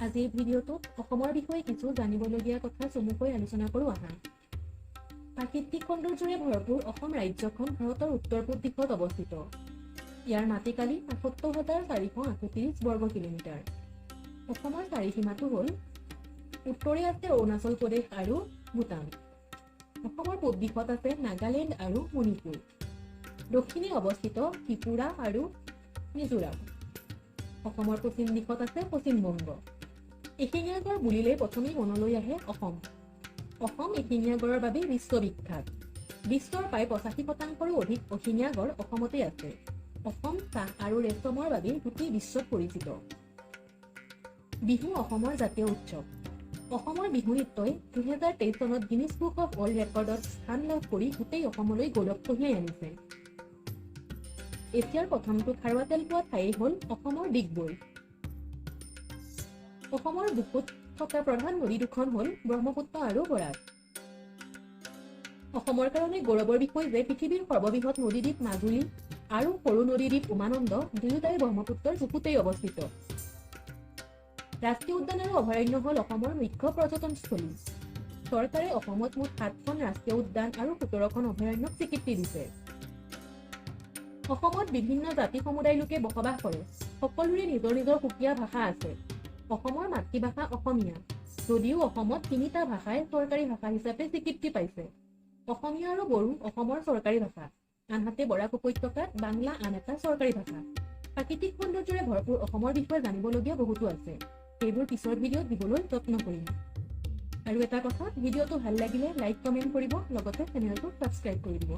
আজি এই ভিডিঅ'টোত অসমৰ বিষয়ে কিছু জানিবলগীয়া কথা চমুকৈ আলোচনা কৰোঁ আহা। প্ৰাকৃতিক সৌন্দৰ্যৰে ভৰপূৰ অসম ৰাজ্যখন ভাৰতৰ উত্তৰ পূব দিশত অৱস্থিত। ইয়াৰ মাটিকালি ৭৮,৪৩৮ বৰ্গ কিলোমিটাৰ। অসমৰ চাৰিসীমাটো হ'ল উত্তৰে আছে অৰুণাচল প্ৰদেশ আৰু ভূটান। অসমৰ পূব দিশত আছে নাগালেণ্ড আৰু মণিপুৰ। দক্ষিণে অৱস্থিত ত্ৰিপুৰা আৰু মিজোৰাম। অসমৰ পশ্চিম দিশত আছে পশ্চিম বংগ। এশিঙীয়া গড় বুলিলে প্ৰথমেই মনলৈ আহে অসম। অসম এশিঙীয়া গড়ৰ বাবে বিশ্ববিখ্যাত। বিশ্বৰ প্ৰায় ৮৫%ৰো অধিক এশিঙীয়া গড় অসমতে আছে। অসম চাহ আৰু ৰেচমৰ বাবে গোটেই বিশ্বত পৰিচিত। বিহু অসমৰ জাতীয় উৎসৱ। অসমৰ বিহু নৃত্যই ২০২৩ চনত গিনিছ বুক অফ ৱৰ্ল্ড ৰেকৰ্ডত স্থান লাভ কৰি গোটেই অসমলৈ গৌৰৱ কঢ়িয়াই আনিছে। এছিয়াৰ প্ৰথমটো খাৰুৱা তেল পোৱা ঠাই হ'ল অসমৰ ডিগবৈ। অসমৰ বুকুত থকা প্ৰধান নদী দুখন হ'ল ব্ৰহ্মপুত্ৰ আৰু বৰাক। অসমৰ কাৰণে গৌৰৱৰ বিষয় যে পৃথিৱীৰ সৰ্ববৃহৎ নদীদ্বীপ মাজুলী আৰু সৰু নদীদ্বীপ উমানন্দ দুয়োটাই ব্ৰহ্মপুত্ৰৰ বুকুতেই অৱস্থিত। ৰাষ্ট্ৰীয় উদ্যান আৰু অভয়াৰণ্য হ'ল অসমৰ মুখ্য পৰ্যটনস্থলী। চৰকাৰে অসমত মুঠ ৭খন ৰাষ্ট্ৰীয় উদ্যান আৰু ১৭খন অভয়াৰণ্যক স্বীকৃতি দিছে। অসমত বিভিন্ন জাতি সমুদায়ৰ লোকে বসবাস কৰে। সকলোৰে নিজৰ নিজৰ সুকীয়া ভাষা আছে। অসমৰ মাতৃভাষা অসমীয়া, যদিও অসমত ৩টা ভাষাই চৰকাৰী ভাষা হিচাপে স্বীকৃতি পাইছে। অসমীয়া আৰু বড়ো অসমৰ চৰকাৰী ভাষা, আনহাতে বৰাক উপত্যকাত বাংলা আন এটা চৰকাৰী ভাষা। প্ৰাকৃতিক সৌন্দৰ্যৰে ভৰপূৰ অসমৰ বিষয়ে জানিবলগীয়া বহুতো আছে। সেইবোৰ পিছৰ ভিডিঅ'ত দিবলৈ যত্ন কৰিম। আৰু এটা কথা, ভিডিঅ'টো ভাল লাগিলে লাইক কমেণ্ট কৰিব, লগতে চেনেলটো ছাবস্ক্ৰাইব কৰি দিব।